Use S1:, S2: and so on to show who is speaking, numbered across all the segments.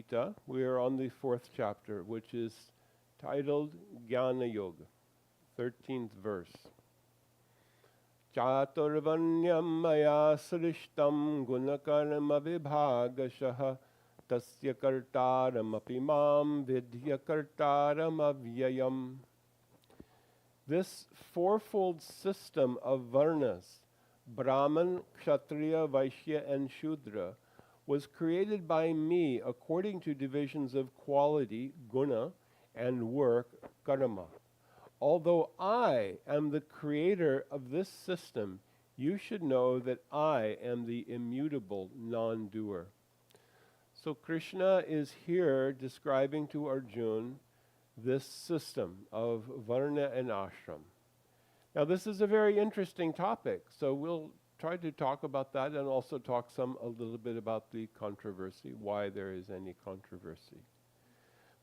S1: Gita. We are on the 4th chapter, which is titled Jnana Yoga, 13th verse. Chaturvanyam maya srishtam gunakarma vibhagashaha tasya kartaram apimam vidya kartaram avyayam. This fourfold system of varnas, Brahman, Kshatriya, Vaishya, and Shudra, was created by me according to divisions of quality, guna, and work, karma. Although I am the creator of this system, you should know that I am the immutable non-doer. So Krishna is here describing to Arjuna this system of varna and ashram. Now this is a very interesting topic, so we'll try to talk about that and also talk a little bit about the controversy, why there is any controversy.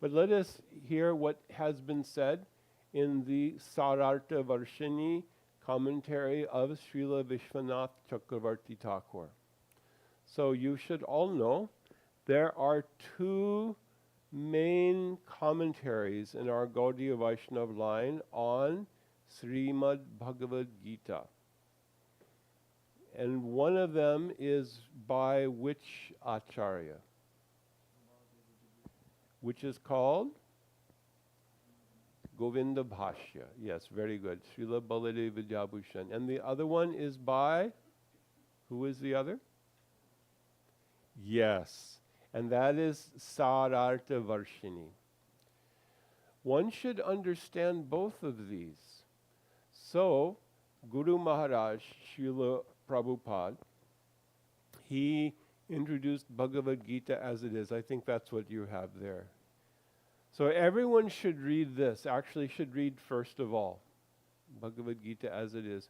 S1: But let us hear what has been said in the Sarartha Varshini commentary of Srila Vishwanath Chakravarti Thakur. So you should all know there are two main commentaries in our Gaudiya Vaishnava line on Srimad Bhagavad Gita. And one of them is by which Acharya? Which is called? Govinda Bhashya. Yes, very good. Srila Baladev Vidyabhushan. And the other one is by? Who is the other? Yes. And that is Sarartha Varshini. One should understand both of these. So, Guru Maharaj, Srila Prabhupada, he introduced Bhagavad Gita as it is. I think that's what you have there. So everyone should read this, actually should read first of all, Bhagavad Gita as it is,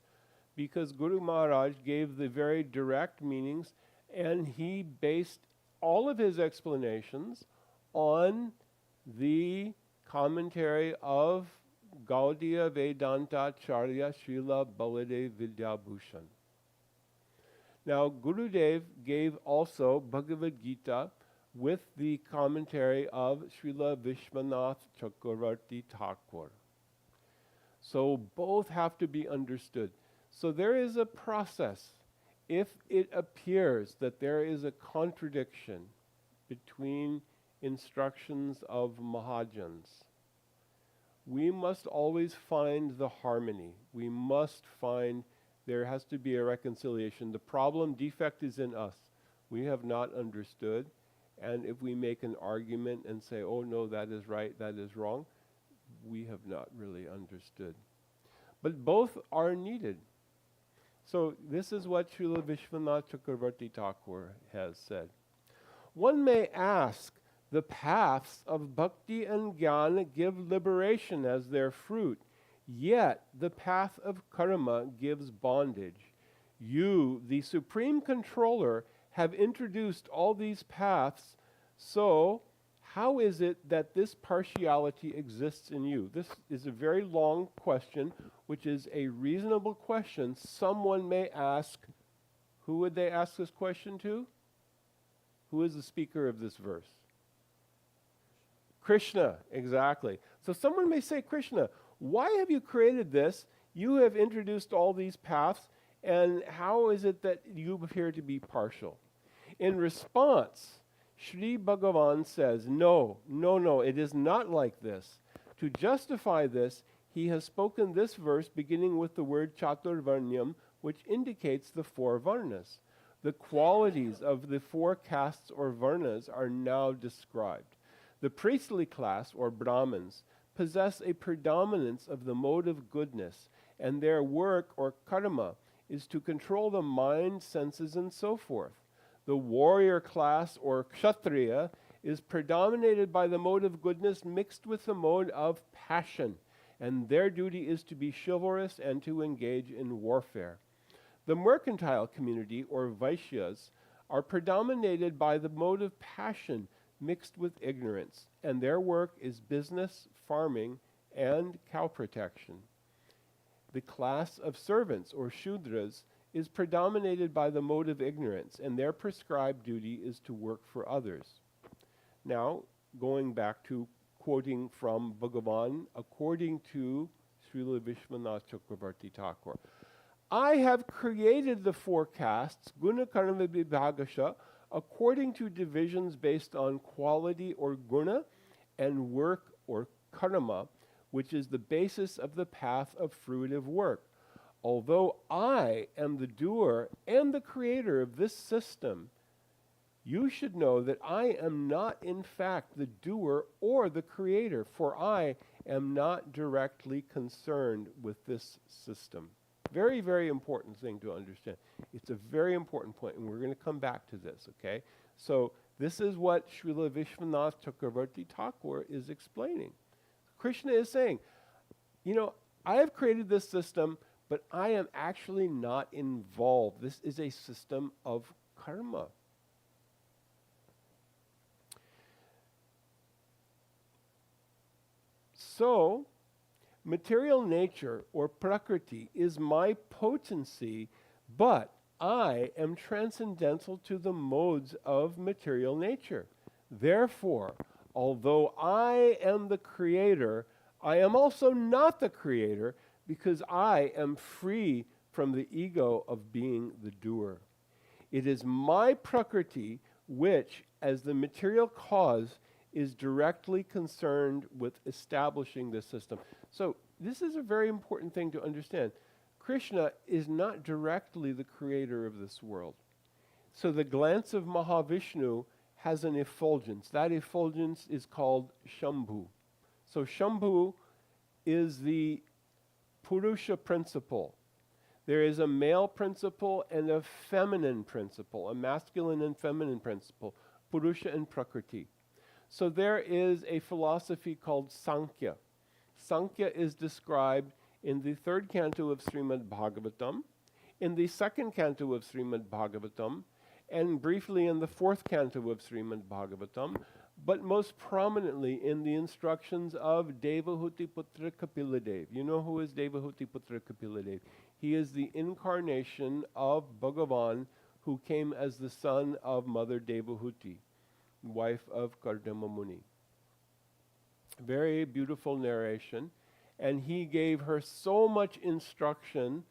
S1: because Guru Maharaj gave the very direct meanings and he based all of his explanations on the commentary of Gaudiya Vedanta Charya Srila Baladev Vidyabhushan. Now Gurudev gave also Bhagavad Gita with the commentary of Srila Vishwanath Chakravarti Thakur. So both have to be understood. So there is a process. If it appears that there is a contradiction between instructions of Mahajans, we must always find the harmony. We must find there has to be a reconciliation. The problem, defect is in us. We have not understood. And if we make an argument and say, oh no, that is right, that is wrong, we have not really understood. But both are needed. So this is what Srila Vishwanath Chakravarti Thakur has said. One may ask, the paths of bhakti and jnana give liberation as their fruit, yet the path of karma gives bondage. You, the supreme controller, have introduced all these paths, so how is it that this partiality exists in you? This is a very long question, which is a reasonable question. Someone may ask, who would they ask this question to? Who is the speaker of this verse? Krishna, exactly. So someone may say, Krishna, why have you created this? You have introduced all these paths, and how is it that you appear to be partial? In response, Sri Bhagavan says, no, it is not like this. To justify this, he has spoken this verse beginning with the word Chaturvarnyam, which indicates the four varnas. The qualities of the four castes or varnas are now described. The priestly class, or Brahmins, possess a predominance of the mode of goodness, and their work, or karma, is to control the mind, senses, and so forth. The warrior class, or Kshatriya, is predominated by the mode of goodness mixed with the mode of passion, and their duty is to be chivalrous and to engage in warfare. The mercantile community, or Vaishyas, are predominated by the mode of passion mixed with ignorance, and their work is business, farming, and cow protection. The class of servants, or Shudras, is predominated by the mode of ignorance, and their prescribed duty is to work for others. Now, going back to quoting from Bhagavan, according to Srila Vishwanath Chakravarti Thakur, I have created the four castes, guna karma vibhagasha, according to divisions based on quality or guna and work or karma, which is the basis of the path of fruitive work. Although I am the doer and the creator of this system, you should know that I am not in fact the doer or the creator, for I am not directly concerned with this system. Very, very important thing to understand. It's a very important point, and we're going to come back to this, okay? So this is what Srila Vishwanath Chakravarti Thakur is explaining. Krishna is saying, you know, I have created this system, but I am actually not involved. This is a system of karma. So, material nature or prakriti is my potency, but I am transcendental to the modes of material nature. Therefore, although I am the creator, I am also not the creator, because I am free from the ego of being the doer. It is my prakriti which, as the material cause, is directly concerned with establishing this system. So this is a very important thing to understand. Krishna is not directly the creator of this world. So the glance of Mahavishnu has an effulgence. That effulgence is called Shambhu. So Shambhu is the Purusha principle. There is a male principle and a feminine principle, a masculine and feminine principle, Purusha and Prakriti. So there is a philosophy called Sankhya. Sankhya is described in the third canto of Srimad Bhagavatam, in the second canto of Srimad Bhagavatam, and briefly in the fourth canto of Srimad Bhagavatam, but most prominently in the instructions of Devahuti Putra Kapiladev. You know who is Devahuti Putra Kapiladev? He is the incarnation of Bhagavan, who came as the son of Mother Devahuti, wife of Kardama Muni. Very beautiful narration. And he gave her so much instruction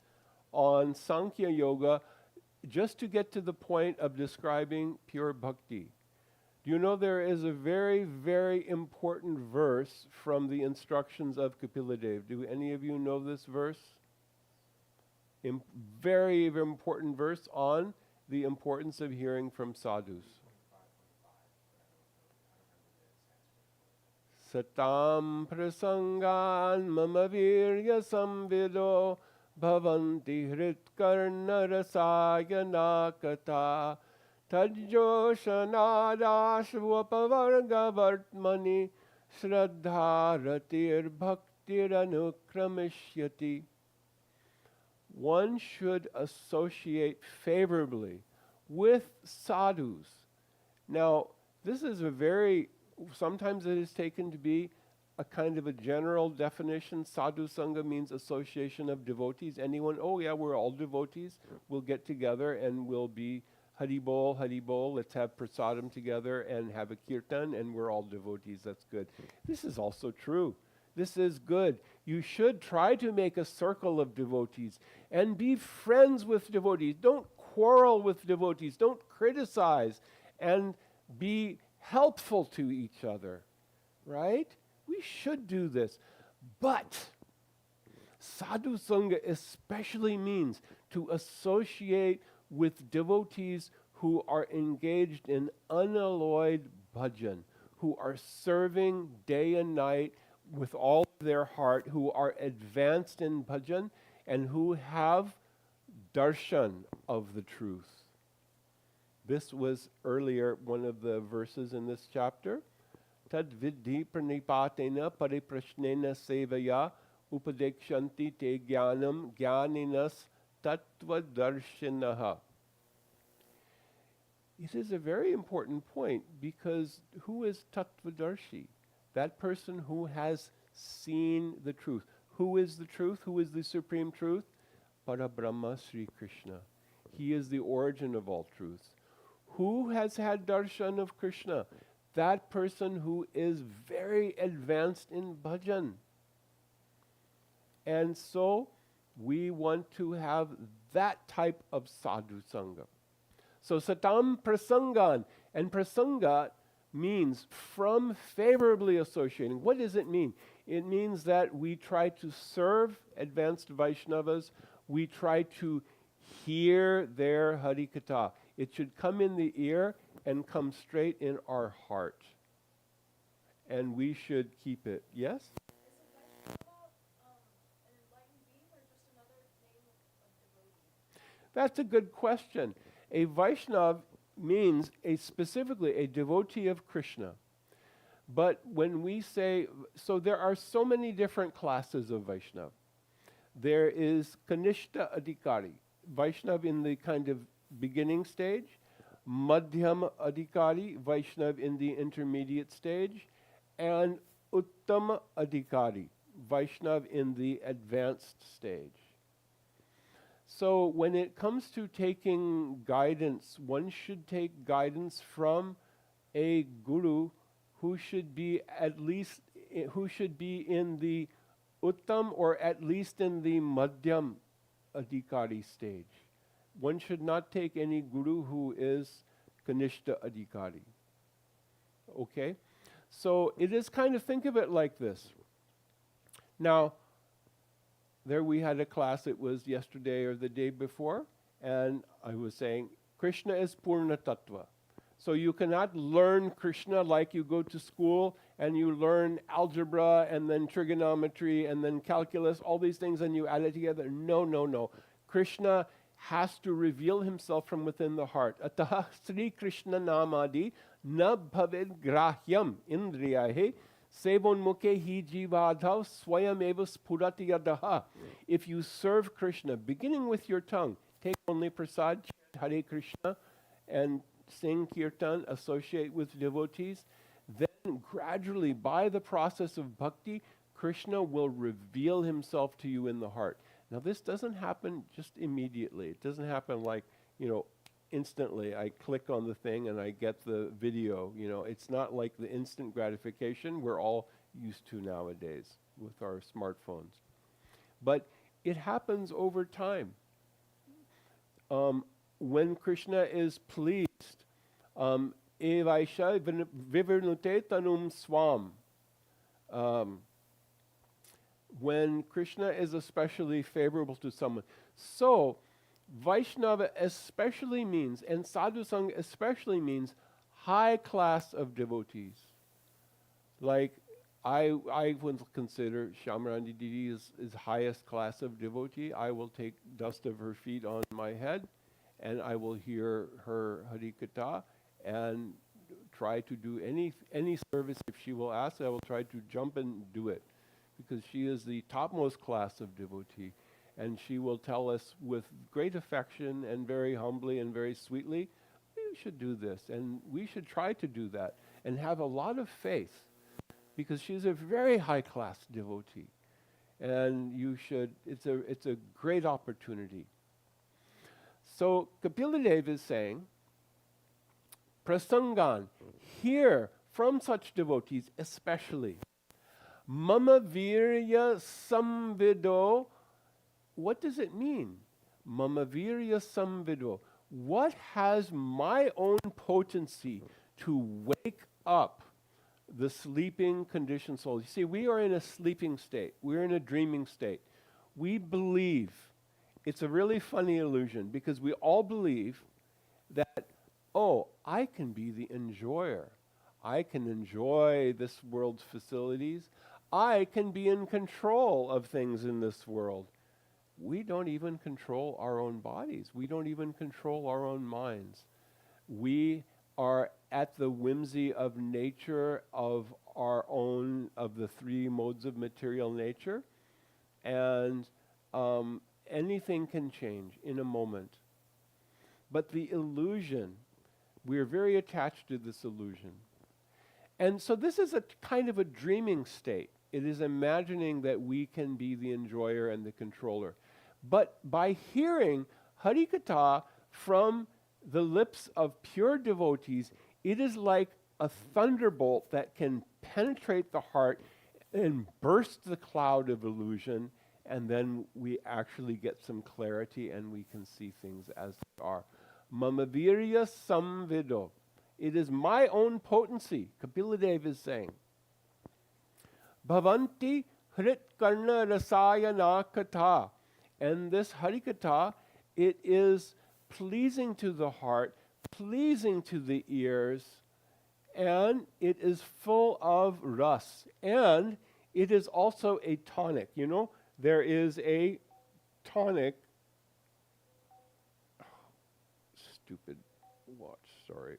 S1: on Sankhya Yoga just to get to the point of describing pure bhakti. Do you know there is a very, very important verse from the instructions of Kapiladev? Do any of you know this verse? Very, very important verse on the importance of hearing from sadhus. Satam prasangan mama virya samvido bhavanti hritkarna rasayana kata tajjoshanadashvapavarga vartmani shraddharatir bhaktiranukrameshyati. One should associate favorably with sadhus. Now, this is a very sometimes it is taken to be a kind of a general definition. Sadhu Sangha means association of devotees. Anyone, oh yeah, we're all devotees. We'll get together and we'll be Hari Bol, let's have prasadam together and have a kirtan and we're all devotees. That's good. This is also true. This is good. You should try to make a circle of devotees and be friends with devotees. Don't quarrel with devotees. Don't criticize, and be helpful to each other, right? We should do this. But sadhu sangha especially means to associate with devotees who are engaged in unalloyed bhajan, who are serving day and night with all their heart, who are advanced in bhajan, and who have darshan of the truth. This was earlier one of the verses in this chapter. Tad vidhi pranipatena pariprashnena sevaya upadekshanti te jnanam jnaninas tattva darshinaha. It is a very important point, because who is tattvadarshi? That person who has seen the truth. Who is the truth? Who is the supreme truth? Parabrahma Sri Krishna. He is the origin of all truths. Who has had darshan of Krishna? that person who is very advanced in bhajan. And so we want to have that type of sadhu sangha. So satam prasangan, and prasanga means from favorably associating. What does it mean? It means that we try to serve advanced Vaishnavas, we try to hear their Harikatha. It should come in the ear and come straight in our heart. And we should keep it. Yes?
S2: Is a Vaishnava an enlightened being or just another name of devotee?
S1: That's a good question. A Vaishnav means specifically a devotee of Krishna. But when we say, so there are so many different classes of Vaishnav. There is Kanishta Adhikari, Vaishnav in the kind of beginning stage, Madhyam Adhikari, Vaishnav in the intermediate stage, and Uttama Adhikari, Vaishnav in the advanced stage. So when it comes to taking guidance, one should take guidance from a guru who should be in the Uttam or at least in the Madhyam Adhikari stage. One should not take any guru who is Kanishta Adhikari. Okay? So it is kind of, think of it like this. Now, there we had a class, it was yesterday or the day before, and I was saying, Krishna is Purna Tattva. So you cannot learn Krishna like you go to school and you learn algebra and then trigonometry and then calculus, all these things, and you add it together. No, no, no. Krishna has to reveal himself from within the heart. Ataha Sri Krishna Namadi na bhavid grahyam indriyahe sevon mukhe hi jivadhav swayam eva spurati yadaha. If you serve Krishna, beginning with your tongue, take only prasad, chant Hare Krishna, and sing kirtan, associate with devotees, then gradually, by the process of bhakti, Krishna will reveal himself to you in the heart. Now this doesn't happen just immediately. It doesn't happen like, instantly. I click on the thing and I get the video. It's not like the instant gratification we're all used to nowadays with our smartphones. But it happens over time. When Krishna is pleased, evaisha vivirnute tanum swam. When Krishna is especially favorable to someone. So, Vaishnava especially means, and Sadhu Sangha especially means, high class of devotees. Like, I would consider Shamrani Didi is highest class of devotee. I will take dust of her feet on my head, and I will hear her Harikatha, and try to do any service. If she will ask, I will try to jump and do it, because she is the topmost class of devotee. And she will tell us with great affection and very humbly and very sweetly, we should do this, and we should try to do that, and have a lot of faith, because she's a very high-class devotee. And it's a great opportunity. So Kapila Dev is saying, prasangan, hear from such devotees especially. Mama virya samvido. What does it mean? Mama virya samvido. What has my own potency to wake up the sleeping conditioned soul? You see, we are in a sleeping state. We're in a dreaming state. We believe. It's a really funny illusion, because we all believe that, I can be the enjoyer. I can enjoy this world's facilities. I can be in control of things in this world. We don't even control our own bodies. We don't even control our own minds. We are at the whimsy of nature, of the three modes of material nature, and anything can change in a moment. But the illusion, we are very attached to this illusion. And so this is a kind of a dreaming state. It is imagining that we can be the enjoyer and the controller. But by hearing Harikatha from the lips of pure devotees, it is like a thunderbolt that can penetrate the heart and burst the cloud of illusion, and then we actually get some clarity and we can see things as they are. Mamavirya samvido. It is my own potency, Kapiladev is saying. Bhavanti hrit karna rasayana katha. And this harikatha, it is pleasing to the heart, pleasing to the ears, and it is full of ras. And it is also a tonic. You know, there is a tonic. Stupid watch, sorry.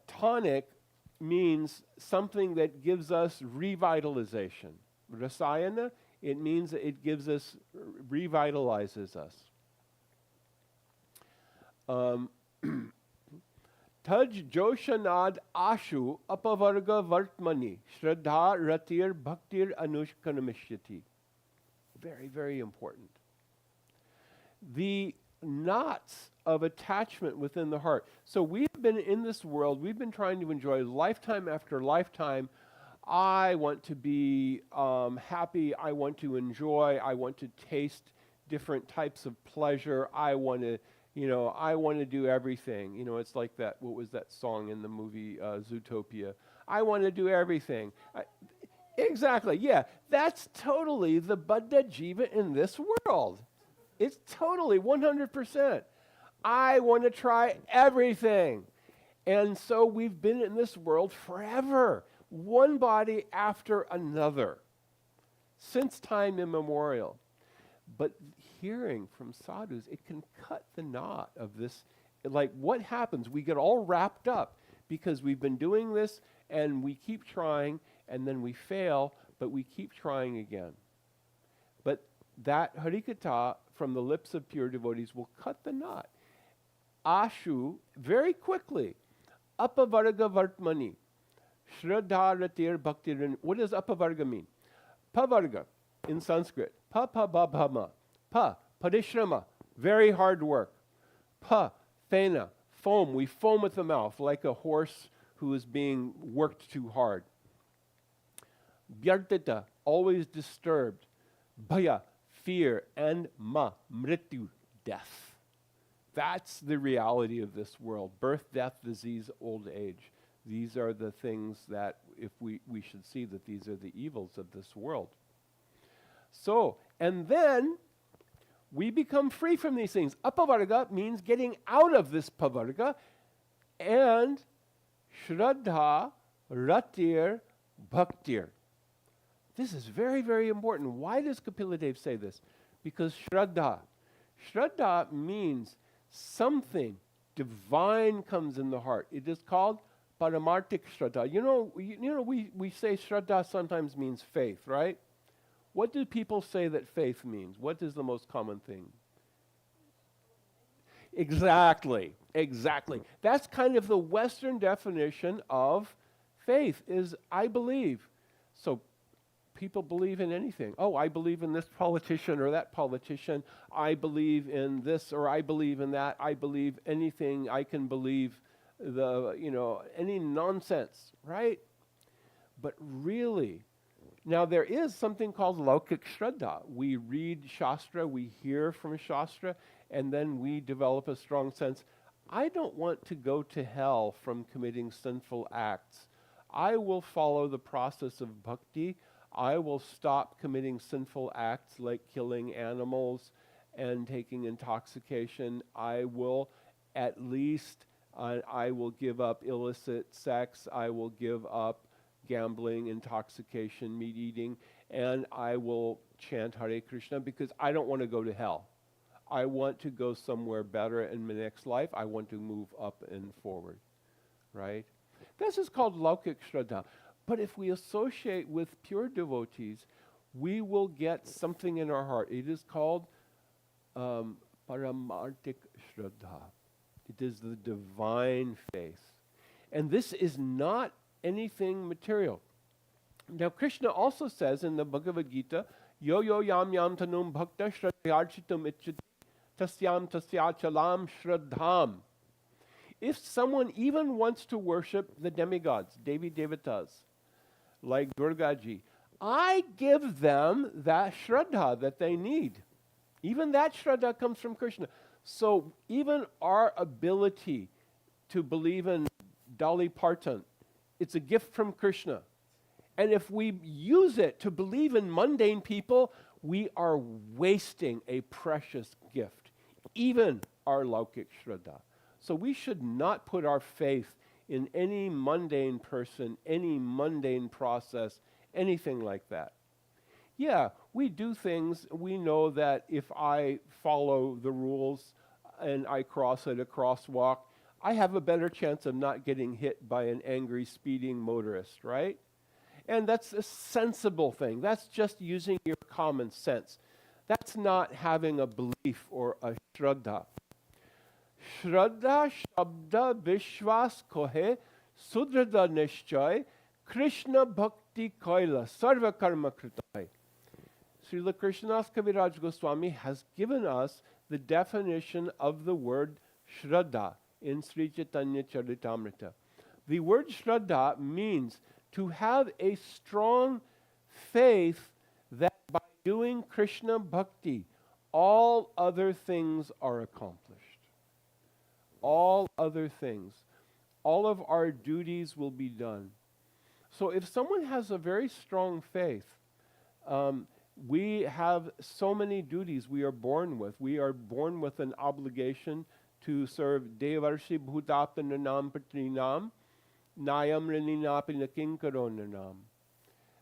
S1: Tonic means something that gives us revitalization. Rasayana, it means that it gives us, revitalizes us. Taj Joshanad Ashu Apavarga Vartmani Shraddha Ratir Bhaktir Anushkanamishyati. Very, very important. The knots of attachment within the heart. So we've been in this world, we've been trying to enjoy lifetime after lifetime. I want to be happy, I want to enjoy, I want to taste different types of pleasure, I want to do everything. You know, it's like that, what was that song in the movie Zootopia? I want to do everything. Exactly, yeah. That's totally the Buddha Jiva in this world. It's totally 100%. I want to try everything. And so we've been in this world forever, one body after another, since time immemorial. But hearing from sadhus, it can cut the knot of this. Like, what happens? We get all wrapped up because we've been doing this and we keep trying and then we fail, but we keep trying again. But that harikatha from the lips of pure devotees will cut the knot. Ashu, very quickly, apavarga vartmani, shraddha ratir bhaktir. What does apavarga mean? Pavarga in Sanskrit. Pa pa ba bhama. Pa, parishrama, very hard work. Pa, fena, foam. We foam at the mouth like a horse who is being worked too hard. Vyartita, always disturbed. Bhaya, fear. And ma, mrityu, death. That's the reality of this world. Birth, death, disease, old age. These are the things that if we should see that these are the evils of this world. So, and then we become free from these things. Apavarga means getting out of this pavarga, and shraddha, ratir, bhaktir. This is very, very important. Why does Kapiladev say this? Because shraddha. Shraddha means something divine comes in the heart. It is called paramartik shraddha. You know, we say shraddha sometimes means faith, right? What do people say that faith means? What is the most common thing? Exactly. That's kind of the Western definition of faith, is I believe. So people believe in anything. Oh, I believe in this politician or that politician. I believe in this or I believe in that. I believe anything. I can believe any nonsense, right? But really, now there is something called laukik shraddha. We read Shastra, we hear from Shastra, and then we develop a strong sense. I don't want to go to hell from committing sinful acts. I will follow the process of bhakti. I will stop committing sinful acts like killing animals and taking intoxication. I will at least, I will give up illicit sex. I will give up gambling, intoxication, meat eating, and I will chant Hare Krishna because I don't want to go to hell. I want to go somewhere better in my next life. I want to move up and forward, right? This is called laukik shraddha. But if we associate with pure devotees, we will get something in our heart. It is called paramartik shraddha. It is the divine faith. And this is not anything material. Now Krishna also says in the Bhagavad Gita, yo yo yam yam tanum bhakta shraddhyarchitam icchati tasyam tasyachalam shraddham. If someone even wants to worship the demigods, Devi Devatas, like Durgaji, I give them that Shraddha that they need. Even that Shraddha comes from Krishna. So even our ability to believe in Dolly Parton, it's a gift from Krishna. And if we use it to believe in mundane people, we are wasting a precious gift, even our Laukik Shraddha. So we should not put our faith in any mundane person, any mundane process, anything like that. Yeah, we do things, we know that if I follow the rules and I cross at a crosswalk, I have a better chance of not getting hit by an angry speeding motorist, right? And that's a sensible thing. That's just using your common sense. That's not having a belief or a shraddha. Shraddha Shabda Vishwas Kohe Sudhrada Nishchay Krishna Bhakti Koila Sarva Karma Kritai. Srila Krishnadas Kaviraj Goswami has given us the definition of the word Shraddha in Sri Chaitanya Charitamrita. The word Shraddha means to have a strong faith that by doing Krishna Bhakti, all other things are accomplished. All other things. All of our duties will be done. So if someone has a very strong faith, we have so many duties we are born with. We are born with an obligation to serve Devarshi Bhutaptananam Patrinam Nayam Raninapi Nakinkaronanam.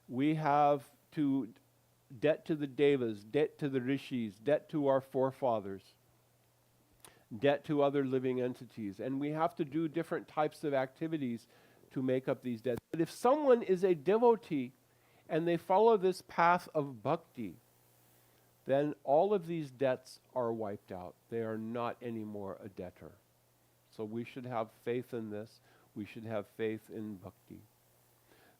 S1: We have to debt to the Devas, debt to the Rishis, debt to our forefathers, debt to other living entities. And we have to do different types of activities to make up these debts. But if someone is a devotee and they follow this path of bhakti, then all of these debts are wiped out. They are not anymore a debtor. So we should have faith in this. We should have faith in bhakti.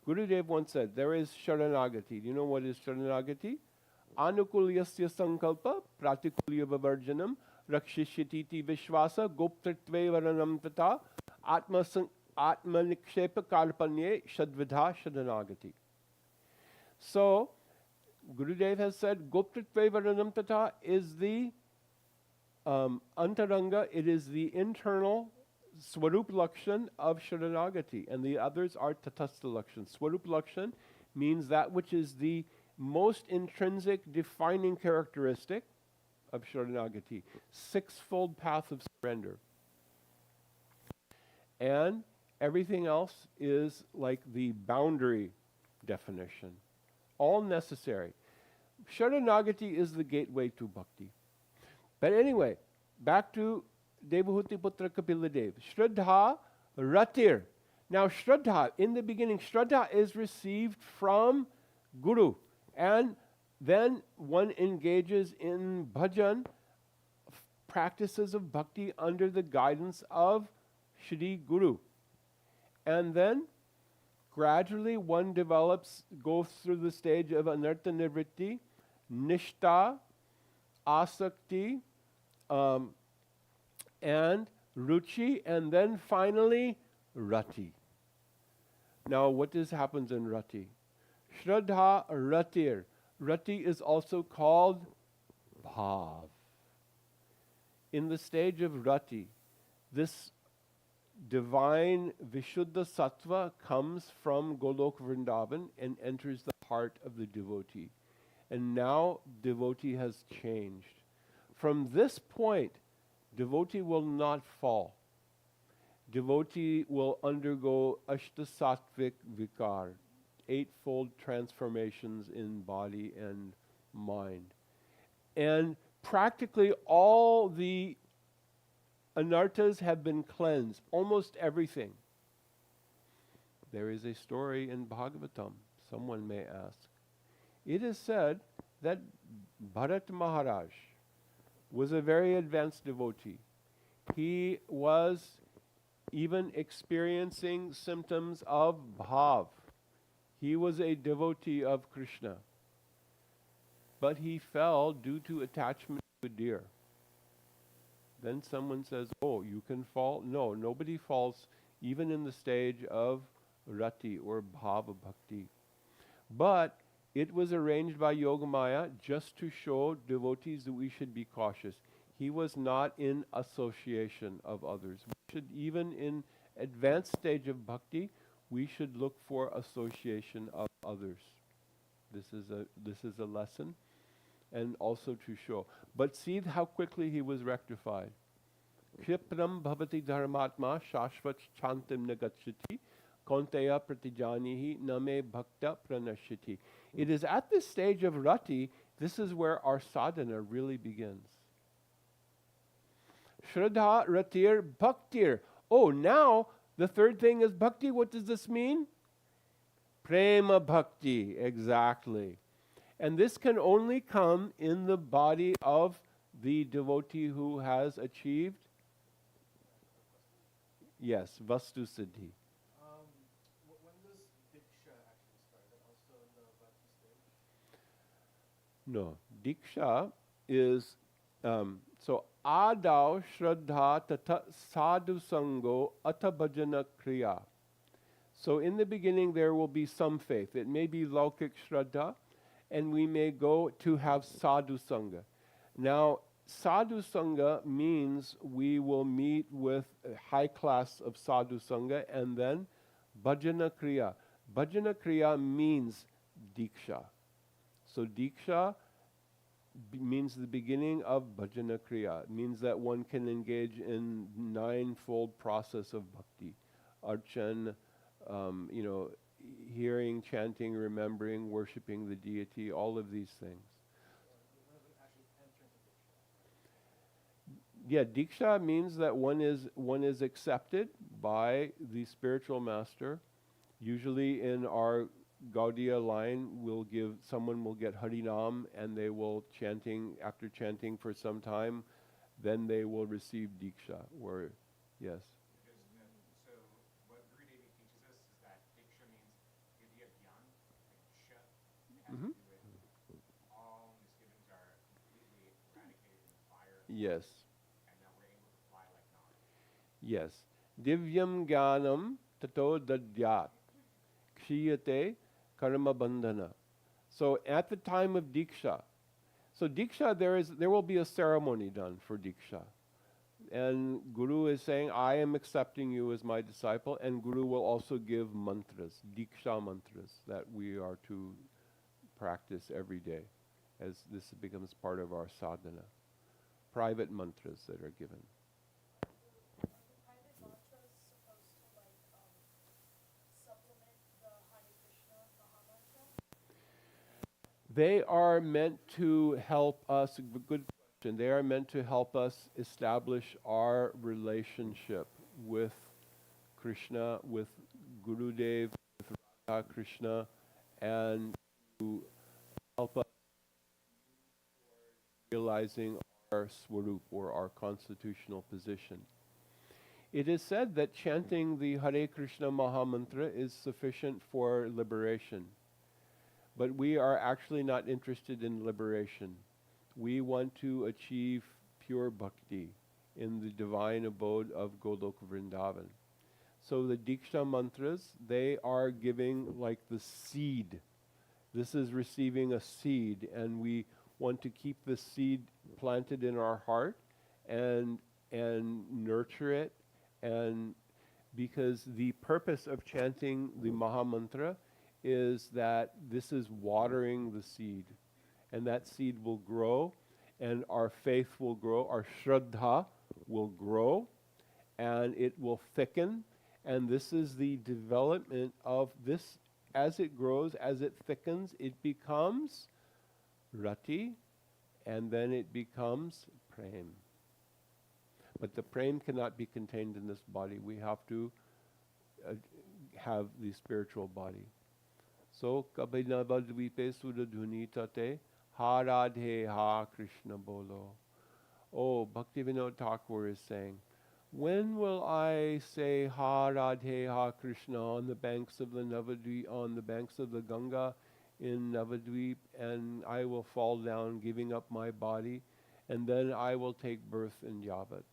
S1: Gurudev once said, there is sharanagati. Do you know what is sharanagati? Anukulyasya sankalpa pratikulya vavarjanam rakshishyatiti vishvasa goptritve varanam tata atma nikshepa kalpanye shadvidha sharanagati. So, Gurudev has said, Goptritve Varanam Tata is the antaranga, it is the internal Swarup Lakshan of Sharanagati, and the others are Tatastha Lakshan. Swarup Lakshan means that which is the most intrinsic defining characteristic of Sharanagati, sixfold path of surrender. And everything else is like the boundary definition. All necessary. Sharanagati is the gateway to bhakti. But anyway, back to Devahuti Putra Kapila Dev. Shraddha Ratir. Now Shraddha, in the beginning, Shraddha is received from Guru. And then one engages in bhajan, practices of bhakti under the guidance of Shri Guru. And then gradually one goes through the stage of anartha nivritti, nishta, asakti, and ruchi, and then finally rati. Now what happens in rati? Shraddha ratir. Rati is also called bhav. In the stage of rati, this divine Vishuddha Sattva comes from Golok Vrindavan and enters the heart of the devotee. And now devotee has changed. From this point, devotee will not fall. Devotee will undergo Ashtasattvic Vikar, eightfold transformations in body and mind. And practically all the anarthas have been cleansed, almost everything. There is a story in Bhagavatam, someone may ask. It is said that Bharat Maharaj was a very advanced devotee. He was even experiencing symptoms of bhav. He was a devotee of Krishna. But he fell due to attachment to a deer. Then someone says, oh, you can fall. No, nobody falls even in the stage of rati or bhava bhakti. But it was arranged by Yogamaya just to show devotees that we should be cautious. He was not in association of others. We should, even in advanced stage of bhakti, we should look for association of others. This is a lesson, and also to show. But see how quickly he was rectified. Kshipram bhavati dharmatma shashvat chantim nagachati konteya pratijanihi name bhakta pranashiti. It is at this stage of rati, this is where our sadhana really begins. Shraddha ratir bhaktir. Oh, now the third thing is bhakti. What does this mean? Prema bhakti, exactly. And this can only come in the body of the devotee who has achieved, yes, vastu siddhi.
S3: When does Diksha actually start? That also in the Bhakti stage?
S1: No, diksha is, so adau shraddha tata sadhu sango ata bhajana kriya. So in the beginning there will be some faith. It may be laukik shraddha, and we may go to have sadhu sangha. Now, sadhu sangha means we will meet with a high class of sadhu sangha, and then bhajana kriya. Bhajana kriya means diksha. So diksha means the beginning of bhajana kriya. It means that one can engage in ninefold process of bhakti. Archan, hearing, chanting, remembering, worshipping the deity, all of these things. Yeah, diksha means that one is accepted by the spiritual master. Usually in our Gaudiya line, someone will get Harinam, and they will after chanting for some time, then they will receive diksha. Yes.
S4: So what Guru Devi teaches us is that diksha means vidya gyan, and sha has
S1: Mm-hmm.
S4: to do with all misgivings are completely eradicated in the fire of
S1: Yes.
S4: and that we're able to fly like knowledge.
S1: Yes. Divyam Gyanam Tato Dadyat Kshiyate Karma Bandhana. So at the time of Diksha, so Diksha there will be a ceremony done for Diksha. And Guru is saying, I am accepting you as my disciple, and Guru will also give mantras, Diksha mantras, that we are to practice every day as this becomes part of our sadhana. Private mantras that are given.
S2: Are the private mantras supposed to supplement the Hare Krishna Mahamantra?
S1: They are meant to help us, good question, they are meant to help us establish our relationship with Krishna, with Gurudev, with Radha Krishna, and to help us realizing our swarup, or our constitutional position. It is said that chanting the Hare Krishna Mahamantra is sufficient for liberation. But we are actually not interested in liberation. We want to achieve pure bhakti in the divine abode of Golok Vrindavan. So the Diksha mantras, they are giving like the seed. This is receiving a seed, and we want to keep the seed planted in our heart and nurture it, and because the purpose of chanting the Mahamantra is that this is watering the seed, and that seed will grow, and our faith will grow, our shraddha will grow, and it will thicken, and this is the development of this. As it grows, as it thickens, it becomes rati, and then it becomes prem. But the prem cannot be contained in this body. We have to have the spiritual body. So, Kabinavadvipe Sudadhunitate Ha Radhe Ha Krishna Bolo. Oh, Bhaktivinoda Thakur is saying, when will I say Ha Radhe Ha Krishna on the banks of the Navadvip, on the banks of the Ganga in Navadvip, and I will fall down, giving up my body, and then I will take birth in Yavat.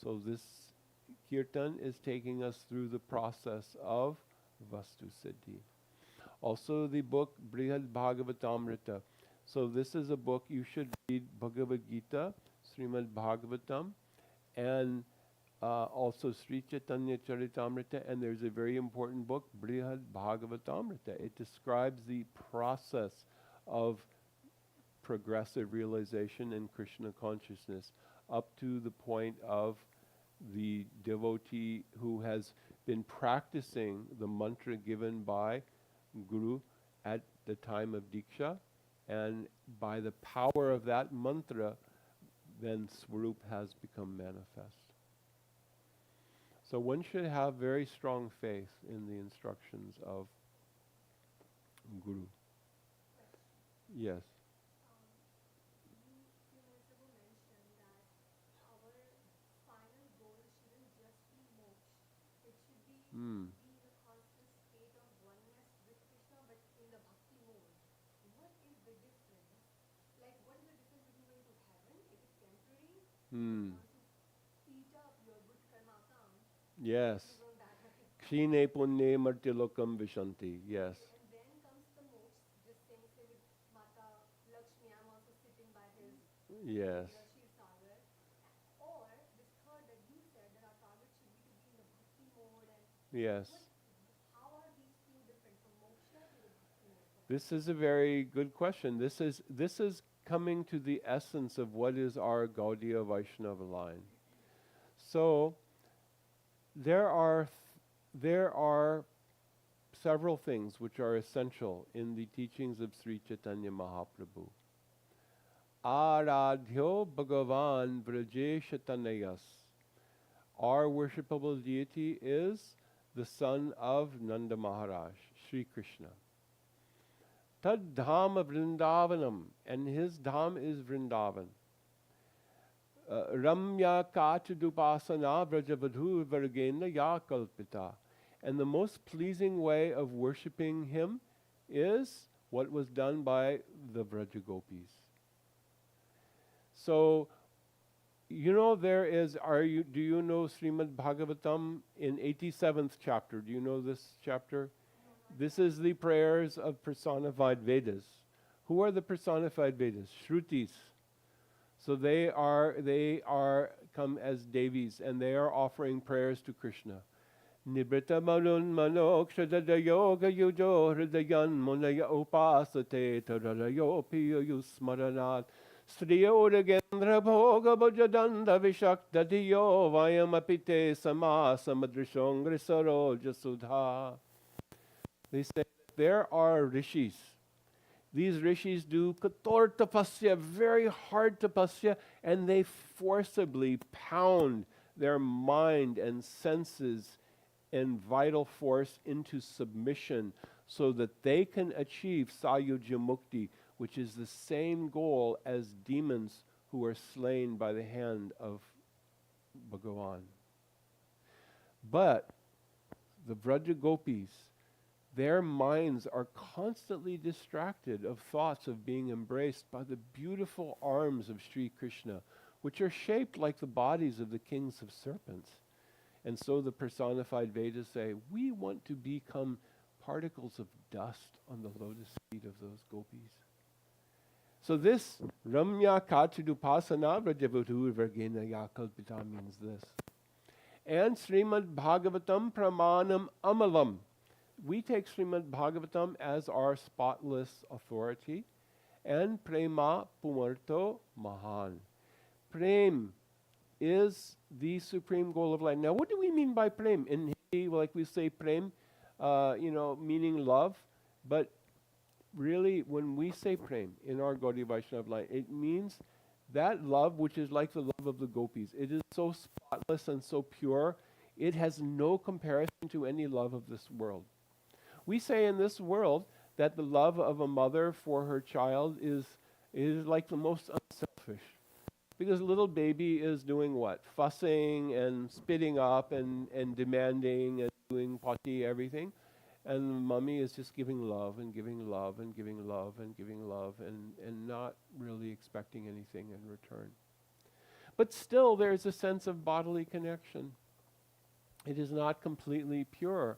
S1: So this kirtan is taking us through the process of Vastu Siddhi. Also the book Brihad Bhagavatamrita. So this is a book you should read, Bhagavad Gita, Srimad Bhagavatam, and also Sri Chaitanya Charitamrita, and there's a very important book, Brihad Bhagavatamrita. It describes the process of progressive realization in Krishna consciousness up to the point of the devotee who has been practicing the mantra given by Guru at the time of Diksha, and by the power of that mantra, then Swarup has become manifest. So one should have very strong faith in the instructions of Guru. Yes.
S2: You few minutes ago mentioned that our final goal shouldn't just be moksha. It should be
S1: Mm.
S2: be in a constant state of oneness with Krishna, but in the bhakti mode. What is the difference? Like, what is the difference between going to heaven? It is temporary.
S1: Mm.
S2: Once you speed up your good karma account,
S1: Yes.
S2: you're going back again.
S1: Kshine punne martilokam vishanti. Yes.
S2: And then comes the moksha, just saying, say with Mata Lakshmi, I'm also sitting by his
S1: Yes.
S2: Shiv Sagar. Or this third that you said, that our target should be to be in the bhakti mode. And
S1: Yes.
S2: how are these two different from moksha to the bhakti mode?
S1: This is a very good question. This is coming to the essence of what is our Gaudiya Vaishnava line. So there are several things which are essential in the teachings of Sri Chaitanya Mahaprabhu. Aradhyo Bhagavan Vrajeshatanayas. Our worshipable deity is the son of Nanda Maharaj, Sri Krishna. Tad Dham Vrindavanam, and his dham is Vrindavan. Ramya Kachadupasana Vrajavadhu Vargena Ya Kalpita. And the most pleasing way of worshipping him is what was done by the Vrajagopis. So, you know, do you know Srimad Bhagavatam in 87th chapter? Do you know this chapter? This is the prayers of personified Vedas. Who are the personified Vedas? Shrutis. So they are come as Devis, and they are offering prayers to Krishna. Nibrita manun manokshadada yoga yujo hridayan munaya upasate tararayo piyo smaranat striyo ragendra bhoga bhajadanda vishakta diyo vayamapite samasamadrishongri saroja sudha. They say there are rishis. These rishis do kator tapasya, very hard tapasya, and they forcibly pound their mind and senses and vital force into submission so that they can achieve Sayuja Mukti, which is the same goal as demons who are slain by the hand of Bhagavan. But the Vraja Gopis, their minds are constantly distracted of thoughts of being embraced by the beautiful arms of Sri Krishna, which are shaped like the bodies of the kings of serpents. And so the personified Vedas say, we want to become particles of dust on the lotus feet of those gopis. So this Ramya Kachidupasana Vrajavadhu Vargena Yakalpita means this. And Srimad Bhagavatam Pramanam Amalam. We take Srimad Bhagavatam as our spotless authority, and Prema Pumarto Mahan. Prem is the supreme goal of life. Now, what do we mean by prem? In Hindi, like we say prem, meaning love, but really, when we say prem in our Gaudiya Vaishnava line, it means that love which is like the love of the gopis. It is so spotless and so pure, it has no comparison to any love of this world. We say in this world that the love of a mother for her child is like the most unselfish. Because little baby is doing what? Fussing and spitting up and demanding and doing potty everything. And mommy is just giving love and giving love and giving love and giving love and not really expecting anything in return. But still, there is a sense of bodily connection. It is not completely pure.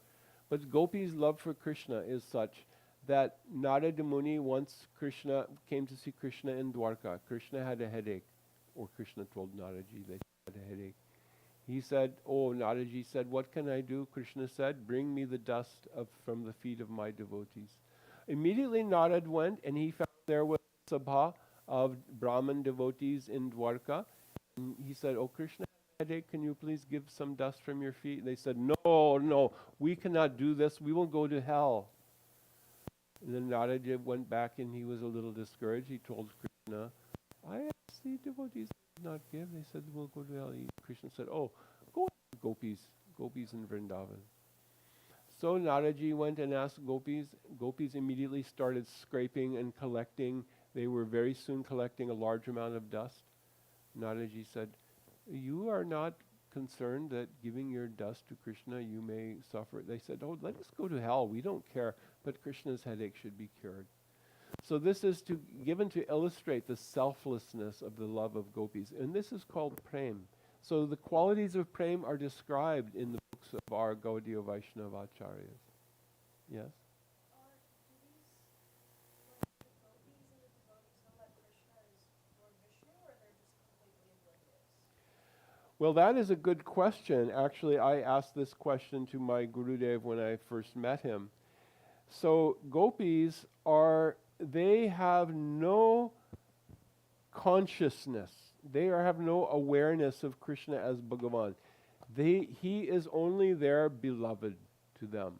S1: But Gopi's love for Krishna is such that Narada Muni, once Krishna came to see Krishna in Dwarka, Krishna had a headache, or Krishna told Naradaji that he had a headache. He said, oh, Naradaji said, what can I do? Krishna said, bring me the dust from the feet of my devotees. Immediately Narad went, and he found there was a sabha of Brahmin devotees in Dwarka. And he said, oh, Krishna has a headache, can you please give some dust from your feet? And they said, no, we cannot do this, we will go to hell. And then Narada went back and he was a little discouraged. He told Krishna, I asked the devotees to not give. They said, we'll go to hell. Krishna said, oh, go ask gopis in Vrindavan. So Naradaji went and asked gopis. Gopis immediately started scraping and collecting. They were very soon collecting a large amount of dust. Naradaji said, you are not concerned that giving your dust to Krishna you may suffer. They said, oh, let us go to hell. We don't care. But Krishna's headache should be cured. So this is given to illustrate the selflessness of the love of gopis. And this is called prem. So the qualities of prem are described in the books of our Gaudiya Vaishnava Acharyas. Yes?
S2: Or do these, like the gopis and the devotees know that Krishna is Lord Vishnu, or they're just completely oblivious?
S1: Well, that is a good question. Actually, I asked this question to my Gurudev when I first met him. So gopis they have no consciousness. They have no awareness of Krishna as Bhagavan. He is only their beloved to them.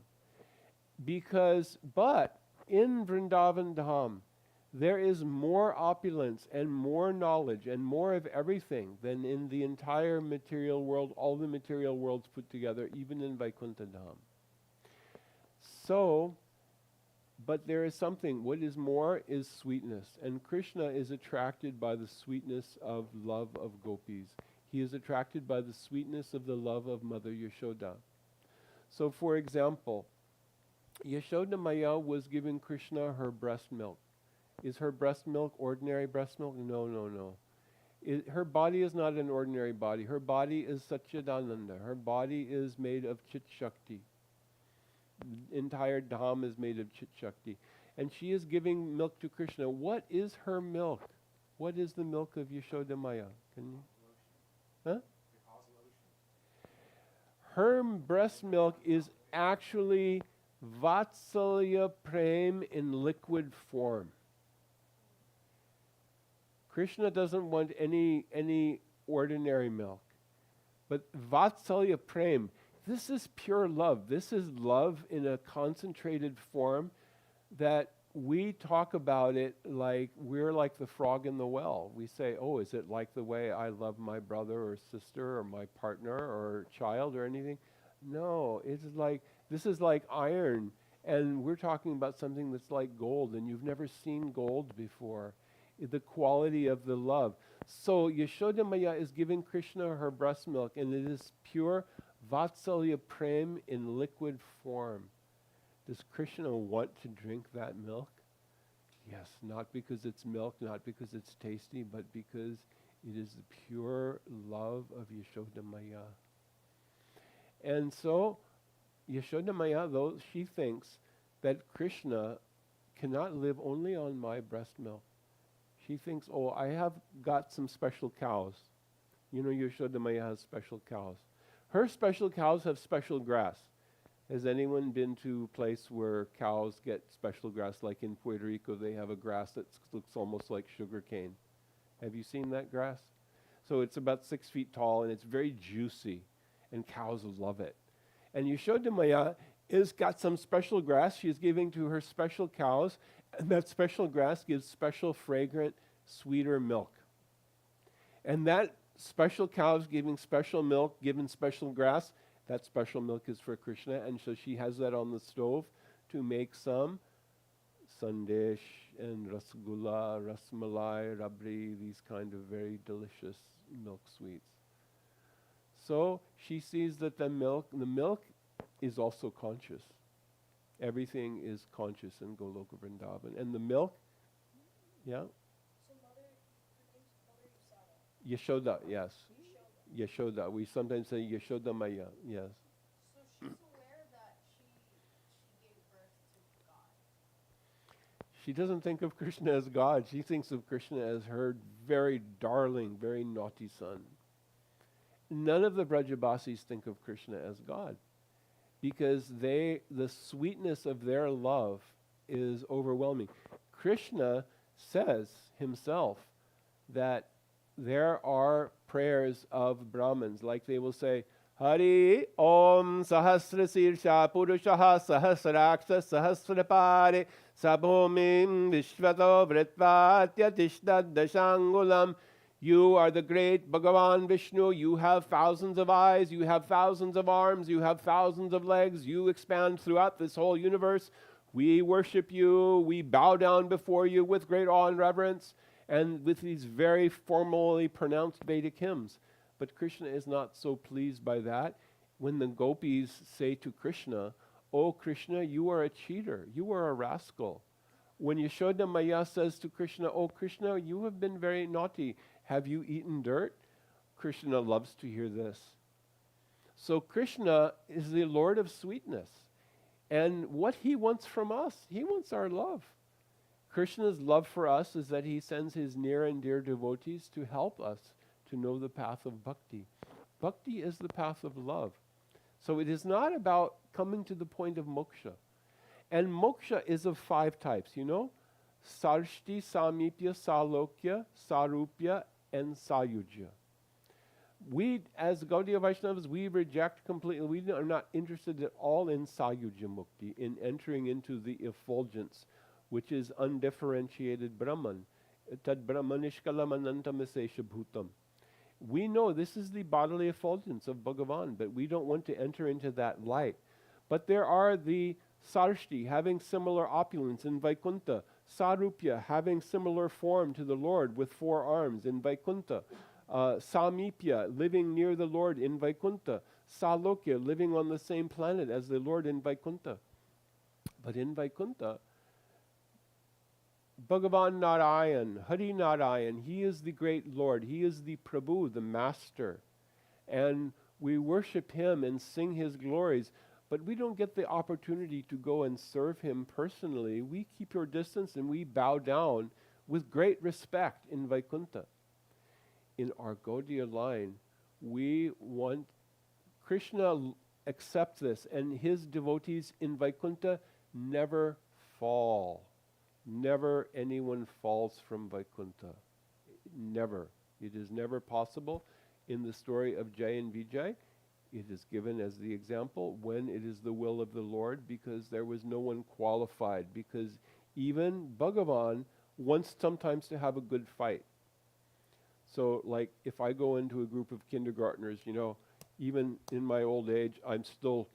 S1: But in Vrindavan Dham, there is more opulence and more knowledge and more of everything than in the entire material world, all the material worlds put together, even in Vaikuntha Dham. So, but there is something, what is more is sweetness. And Krishna is attracted by the sweetness of love of gopis. He is attracted by the sweetness of the love of Mother Yashoda. So for example, Yashoda Maya was giving Krishna her breast milk. Is her breast milk ordinary breast milk? No. Her body is not an ordinary body. Her body is Satchidananda. Her body is made of Chit Shakti. The entire Dham is made of Chit Shakti. And she is giving milk to Krishna. What is her milk? What is the milk of Yashoda Maya? Can you? Huh? Her breast milk is actually Vatsalya Prem in liquid form. Krishna doesn't want any ordinary milk. But Vatsalya Prem, this is pure love. This is love in a concentrated form that we talk about it like we're like the frog in the well. We say, oh, is it like the way I love my brother or sister or my partner or child or anything? No, it's like, this is like iron. And we're talking about something that's like gold, and you've never seen gold before. The quality of the love. So Yashoda Maya is giving Krishna her breast milk, and it is pure Vatsalya Prem in liquid form. Does Krishna want to drink that milk? Yes, not because it's milk, not because it's tasty, but because it is the pure love of Yashoda Maya. And so Yashoda Maya, though, she thinks that Krishna cannot live only on my breast milk. She thinks, oh, I have got some special cows. You know, Yashoda Maya has special cows. Her special cows have special grass. Has anyone been to a place where cows get special grass? Like in Puerto Rico, they have a grass that looks almost like sugar cane. Have you seen that grass? So it's about 6 feet tall, and it's very juicy, and cows love it. And Yashoda Maya has got some special grass she is giving to her special cows, and that special grass gives special, fragrant, sweeter milk. And that special cow is giving special milk, given special grass. That special milk is for Krishna, and so she has that on the stove to make some sandesh and rasgulla, rasmalai, rabri, these kind of very delicious milk sweets. So she sees that the milk is also conscious. Everything is conscious in Goloka Vrindavan. And the milk, yeah?
S2: So her name's Mother Yashoda.
S1: Yashoda, yes. Yashoda. We sometimes say Yashoda Maya, yes.
S2: So she's aware that she gave birth to God.
S1: She doesn't think of Krishna as God. She thinks of Krishna as her very darling, very naughty son. None of the Brajabasis think of Krishna as God because the sweetness of their love is overwhelming. Krishna says himself that there are prayers of Brahmins, like they will say, Hari Om Sahasra Sirsha Purushaha Sahasraksha Sahasrapare Sabhomim Vishvato Vritvatya Tishtad Dashangulam. You are the great Bhagavan Vishnu. You have thousands of eyes. You have thousands of arms. You have thousands of legs. You expand throughout this whole universe. We worship you. We bow down before you with great awe and reverence, and with these very formally pronounced Vedic hymns. But Krishna is not so pleased by that. When the gopis say to Krishna, "Oh Krishna, you are a cheater. You are a rascal." When Yashoda Maya says to Krishna, "Oh Krishna, you have been very naughty. Have you eaten dirt?" Krishna loves to hear this. So Krishna is the Lord of sweetness. And what he wants from us, he wants our love. Krishna's love for us is that he sends his near and dear devotees to help us to know the path of bhakti. Bhakti is the path of love. So it is not about coming to the point of moksha. And moksha is of 5 types, you know? Sarshti, Samipya, Salokya, Sarupya, and Sayujya. We, as Gaudiya Vaishnavas, we reject completely, we are not interested at all in Sayujya Mukti, in entering into the effulgence, which is undifferentiated Brahman. Tad Brahmanishkalam anantamesesha bhutam. We know this is the bodily effulgence of Bhagavan, but we don't want to enter into that light. But there are the Sarshti, having similar opulence in Vaikuntha, Sarupya, having similar form to the Lord with 4 arms in Vaikuntha, Samipya, living near the Lord in Vaikuntha, Salokya, living on the same planet as the Lord in Vaikuntha. But in Vaikuntha, Bhagavan Narayan, Hari Narayan, he is the great Lord. He is the Prabhu, the Master. And we worship him and sing his glories, but we don't get the opportunity to go and serve him personally. We keep our distance and we bow down with great respect in Vaikuntha. In our Gaudiya line, we want Krishna accept this, and his devotees in Vaikuntha never fall. Never anyone falls from Vaikuntha. Never. It is never possible. In the story of Jai and Vijay, it is given as the example when it is the will of the Lord, because there was no one qualified, because even Bhagavan wants sometimes to have a good fight. So like if I go into a group of kindergartners, you know, even in my old age, I'm still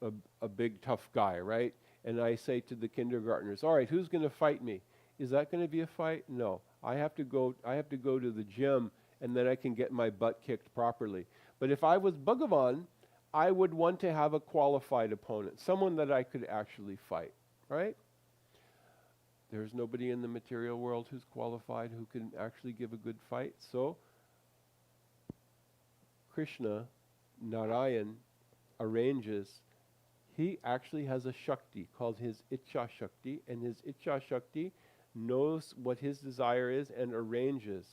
S1: a big tough guy, right? And I say to the kindergartners, all right, who's going to fight me? Is that going to be a fight? No. I have to go to the gym, and then I can get my butt kicked properly. But if I was Bhagavan, I would want to have a qualified opponent, someone that I could actually fight, right? There's nobody in the material world who's qualified, who can actually give a good fight. So Krishna, Narayan, arranges. He actually has a Shakti called his Ichcha Shakti, and his Ichcha Shakti knows what his desire is and arranges.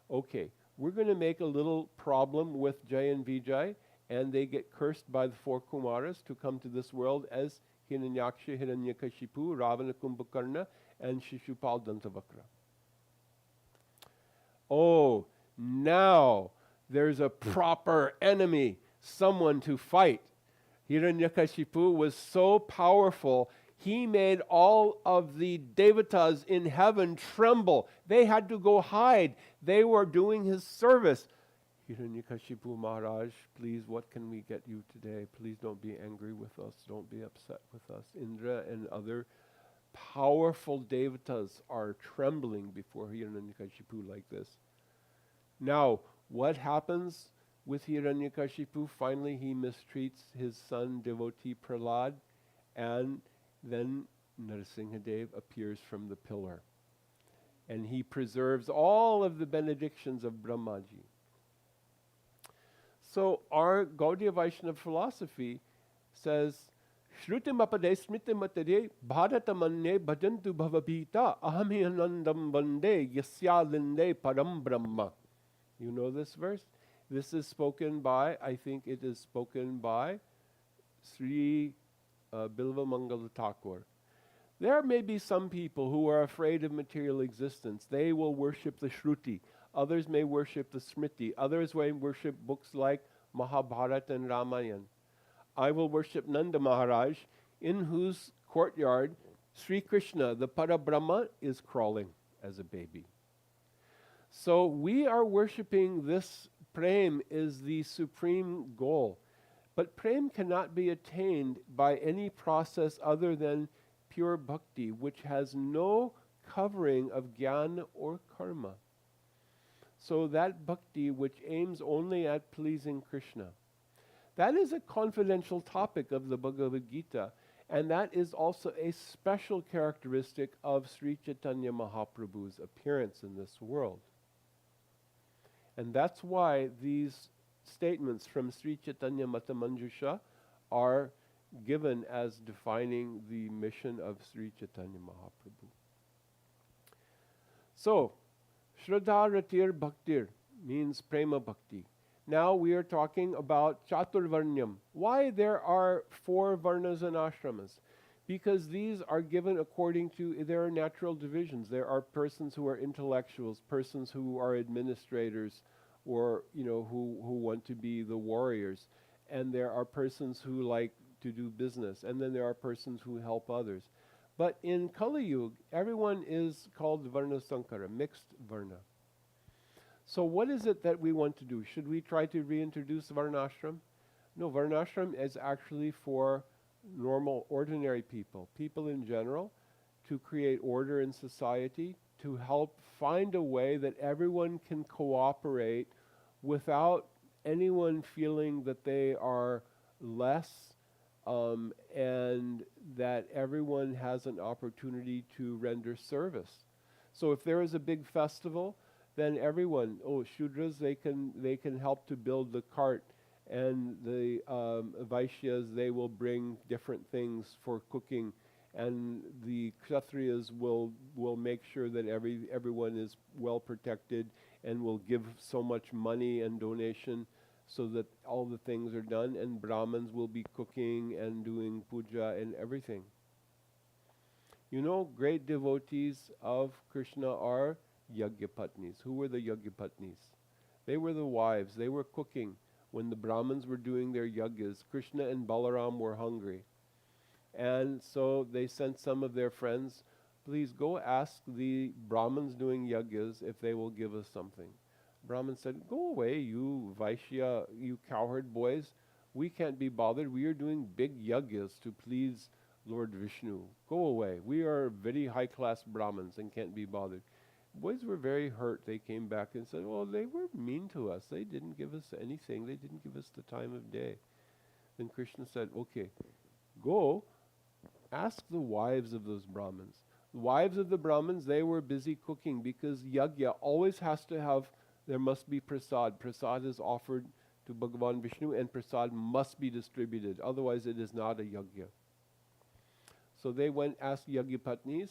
S1: Okay, we're going to make a little problem with Jai and Vijay, and they get cursed by the 4 Kumaras to come to this world as Hiranyaksha, Hiranyakashipu, Ravana, Kumbhakarna, and Shishupal Dantavakra. Oh, now there's a proper enemy, someone to fight. Hiranyakashipu was so powerful, he made all of the devatas in heaven tremble. They had to go hide. They were doing his service. Hiranyakashipu Maharaj, please, what can we get you today? Please don't be angry with us. Don't be upset with us. Indra and other powerful devatas are trembling before Hiranyakashipu like this. Now, what happens with Hiranyakashipu? Finally, he mistreats his son, devotee Prahlad, and then Narasimhadev appears from the pillar. and he preserves all of the benedictions of Brahmaji. So our Gaudiya Vaishnava philosophy says, Shrutim apade smritim atade bharatamanye bhajantu bhavabhita ahami anandam vande yasya linde param brahma. You know this verse? This is spoken by, I think it is spoken by Sri Bilva Mangala Thakur. There may be some people who are afraid of material existence. They will worship the Shruti. Others may worship the Smriti. Others may worship books like Mahabharata and Ramayana. I will worship Nanda Maharaj, in whose courtyard Sri Krishna, the Parabrahma, is crawling as a baby. So we are worshipping this. Prem is the supreme goal. But prem cannot be attained by any process other than pure bhakti, which has no covering of jnana or karma. So that bhakti which aims only at pleasing Krishna. That is a confidential topic of the Bhagavad Gita, and that is also a special characteristic of Sri Chaitanya Mahaprabhu's appearance in this world. And that's why these statements from Sri Chaitanya Matamanjusha are given as defining the mission of Sri Chaitanya Mahaprabhu. So, Shraddha Ratir Bhaktir means Prema Bhakti. Now we are talking about Chaturvarnyam. Why there are 4 varnas and ashramas? Because these are given according to their natural divisions. There are persons who are intellectuals, persons who are administrators, or who want to be the warriors, and there are persons who like to do business, and then there are persons who help others. But in Kali Yuga, everyone is called Varna Sankara, mixed Varna. So what is it that we want to do? Should we try to reintroduce Varnashram? No, Varnashram is actually for normal, ordinary people, people in general, to create order in society, to help find a way that everyone can cooperate without anyone feeling that they are less, and that everyone has an opportunity to render service. So if there is a big festival, then everyone, Shudras, they can help to build the cart, and the Vaishyas, they will bring different things for cooking, and the Kshatriyas will make sure that everyone is well protected, and will give so much money and donation so that all the things are done, and Brahmins will be cooking and doing puja and everything. Great devotees of Krishna are Yagyapatnis. Who were the Yagyapatnis? They were the wives. They were cooking. When the Brahmins were doing their yagyas, Krishna and Balaram were hungry. And so they sent some of their friends, please go ask the Brahmins doing yagyas if they will give us something. Brahmin said, go away, you Vaishya, you cowherd boys. We can't be bothered. We are doing big yagyas to please Lord Vishnu. Go away. We are very high-class Brahmins and can't be bothered. Boys were very hurt. They came back and said, well, they were mean to us. They didn't give us anything. They didn't give us the time of day. Then Krishna said, okay, go ask the wives of those Brahmins. The wives of the Brahmins, they were busy cooking, because yagya always has to have, there must be prasad. Prasad is offered to Bhagavan Vishnu, and prasad must be distributed. Otherwise it is not a yagya. So they went, asked Yagyapatnis.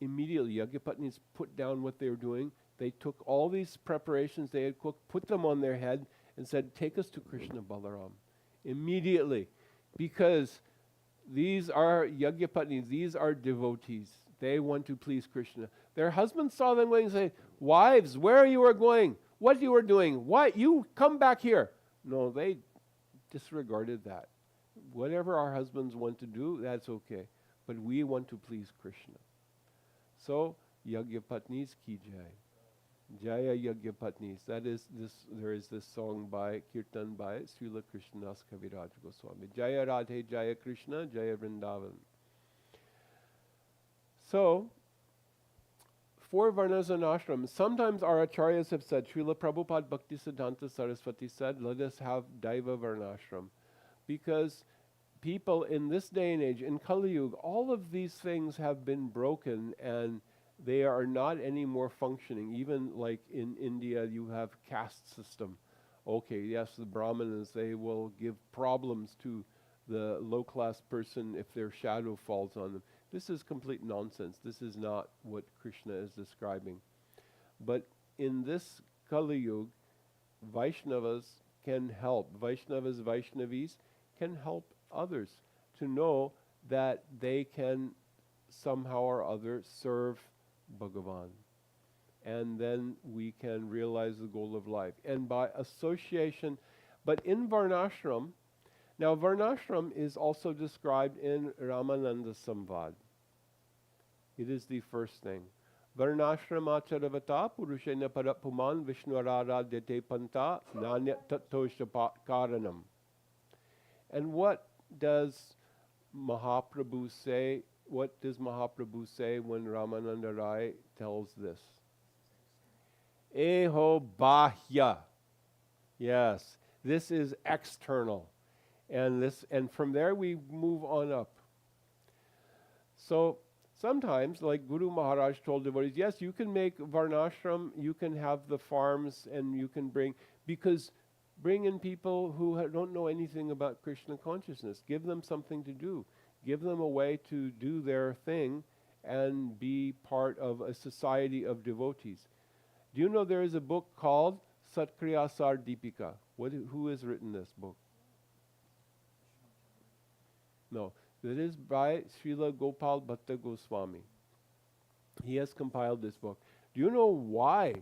S1: Immediately, Yagyapatnis put down what they were doing. They took all these preparations they had cooked, put them on their head, and said, take us to Krishna Balaram. Immediately. Because these are Yagyapatnis, these are devotees. They want to please Krishna. Their husbands saw them going and say, wives, where you are going? What you are doing? Why? You come back here. No, they disregarded that. Whatever our husbands want to do, that's okay. But we want to please Krishna. So, Yagyapatnis ki jai. Jaya Yagyapatnis. That is this. There is this song by Kirtan by Srila Krishnadas Kaviraj Goswami. Jaya Radhe Jaya Krishna Jaya Vrindavan. So, 4 varnas and ashrams. Sometimes our acharyas have said, Srila Prabhupada Bhaktisiddhanta Saraswati said, let us have Daiva Varnashram. Because people in this day and age, in Kali Yuga, all of these things have been broken, and They are not any more functioning. Even like in India, you have caste system. Okay, yes, the Brahmanas, they will give problems to the low-class person if their shadow falls on them. This is complete nonsense. This is not what Krishna is describing. But in this Kali Yuga, Vaishnavas can help. Vaishnavas, Vaishnavis can help others to know that they can somehow or other serve Bhagavan. And then we can realize the goal of life. And by association, but in Varnashram, now Varnashram is also described in Ramananda Samvad. It is the first thing. Varnashramacharvata purushena parapuman vishnuararadyate panta nanya tattosha karanam. And what does Mahaprabhu say? What does Mahaprabhu say when Ramananda Rai tells this? Eho bahya. Yes, this is external. And from there we move on up. So sometimes, like Guru Maharaj told devotees, yes, you can make Varnashram, you can have the farms, and you can bring in people who don't know anything about Krishna consciousness. Give them something to do. Give them a way to do their thing and be part of a society of devotees. Do you know there is a book called Satkriyasar Deepika? Who has written this book? No. That is by Srila Gopal Bhatta Goswami. He has compiled this book. Do you know why?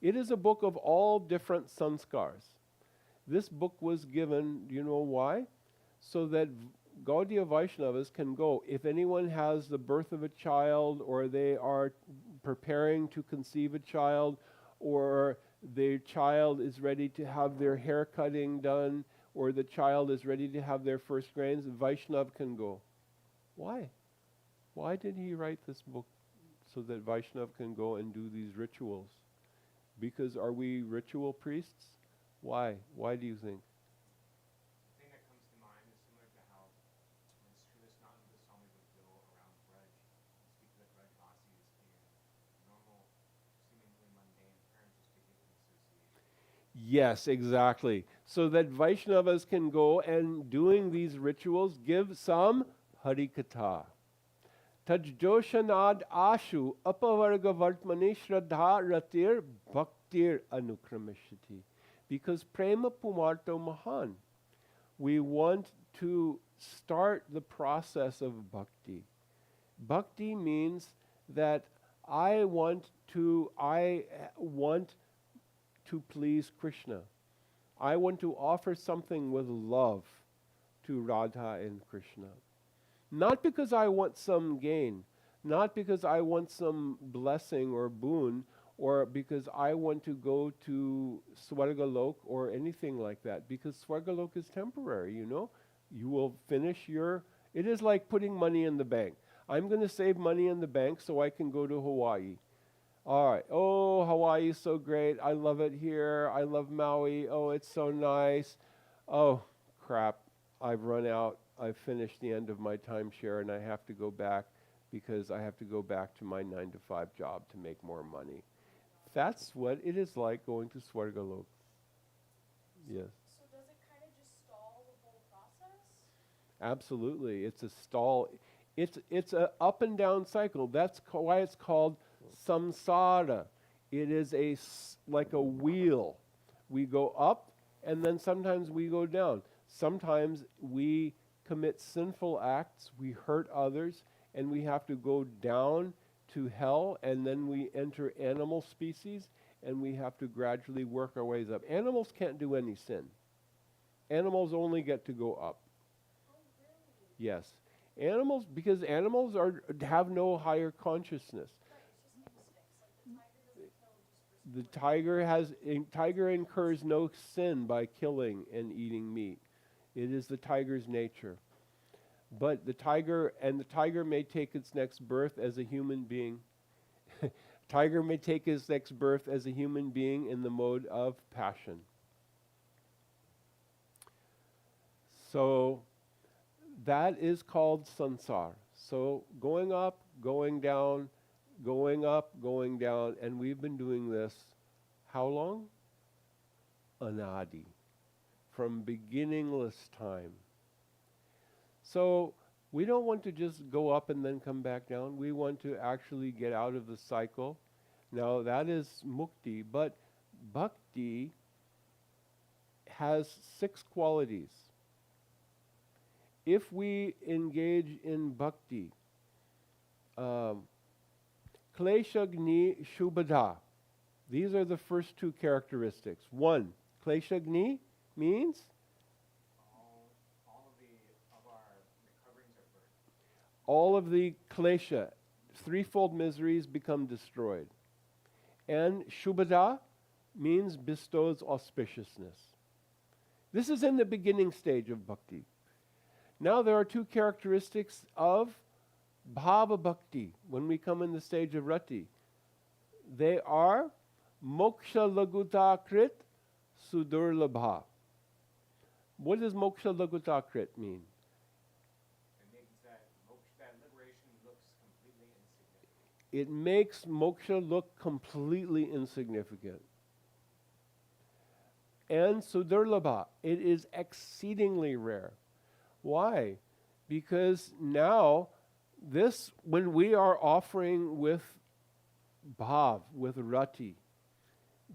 S1: It is a book of all different sanskars. This book was given, do you know why? So that Gaudiya Vaishnavas can go. If anyone has the birth of a child, or they are preparing to conceive a child, or their child is ready to have their hair cutting done, or the child is ready to have their first grains, Vaishnav can go. Why? Why did he write this book? So that Vaishnav can go and do these rituals. Because are we ritual priests? Why? Why do you think?
S4: The thing that comes to mind is similar to how when Srila Sanatana Goswami would go around Braj and speak to the Brajvasis in normal, seemingly mundane terms, just to give them association.
S1: Yes, exactly. So that Vaishnavas can go and doing these rituals give some Harikatha. Tajjoshanad ashu apavarga vartmani shraddha ratir bhaktir anukramishati. Because prema pumarto mahan. We want to start the process of bhakti. Bhakti means that I want to please Krishna. I want to offer something with love to Radha and Krishna. Not because I want some gain, not because I want some blessing or boon, or because I want to go to Swargalok or anything like that, because Swargalok is temporary, you know. You will finish it is like putting money in the bank. I'm going to save money in the bank so I can go to Hawaii. All right. Oh, Hawaii is so great. I love it here. I love Maui. Oh, it's so nice. Oh, crap. I've run out. I've finished the end of my timeshare and I have to go back because I have to go back to my 9-to-5 job to make more money. That's what it is like going to Swargalok. Yes.
S2: So does it kind of just stall the whole process?
S1: Absolutely. It's a stall. It's a up and down cycle. That's why it's called samsara. It is like a wheel. We go up and then sometimes we go down. Sometimes we commit sinful acts, we hurt others, and we have to go down to hell, and then we enter animal species, and we have to gradually work our ways up. Animals can't do any sin. Animals only get to go up.
S2: Oh, really?
S1: Yes. Animals, because animals have no higher consciousness.
S2: Right, it's just instincts. Like the tiger doesn't kill just for
S1: The tiger incurs no sin by killing and eating meat. It is the tiger's nature. But the tiger may take its next birth as a human being. Tiger may take his next birth as a human being in the mode of passion. So that is called sansar. So going up, going down, going up, going down, and we've been doing this how long? Anadi, from beginningless time. So we don't want to just go up and then come back down. We want to actually get out of the cycle. Now that is mukti, but bhakti has 6 qualities. If we engage in bhakti, kleshagni shubhada, these are the first 2 characteristics. 1, kleshagni means all of the klesha, threefold miseries become destroyed. And shubhada means bestows auspiciousness. This is in the beginning stage of bhakti. Now there are 2 characteristics of bhava bhakti when we come in the stage of rati. They are moksha laguta krit sudurlabha. What does moksha laguta krit mean? It makes moksha look completely insignificant. And sudurlabha, it is exceedingly rare. Why? Because now, this, when we are offering with bhav, with rati,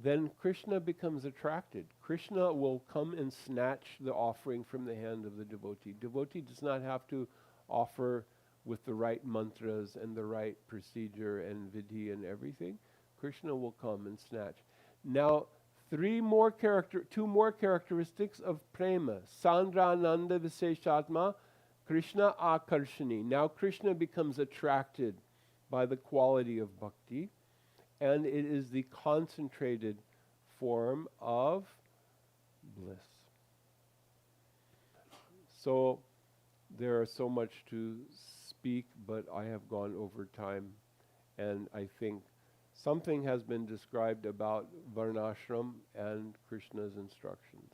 S1: then Krishna becomes attracted. Krishna will come and snatch the offering from the hand of the devotee. Devotee does not have to offer with the right mantras and the right procedure and vidhi and everything. Krishna will come and snatch. Now, 2 more characteristics of prema. Sandrananda Viseshatma, Krishna Akarshani. Now Krishna becomes attracted by the quality of bhakti, and it is the concentrated form of bliss. So there are so much to speak, but I have gone over time, and I think something has been described about Varnashram and Krishna's instructions.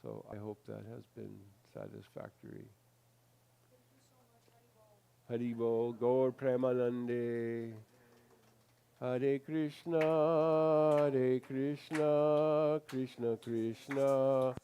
S1: So I hope that has been satisfactory. Hari Bol, Gaur Premanande. Hare Krishna, Krishna Krishna,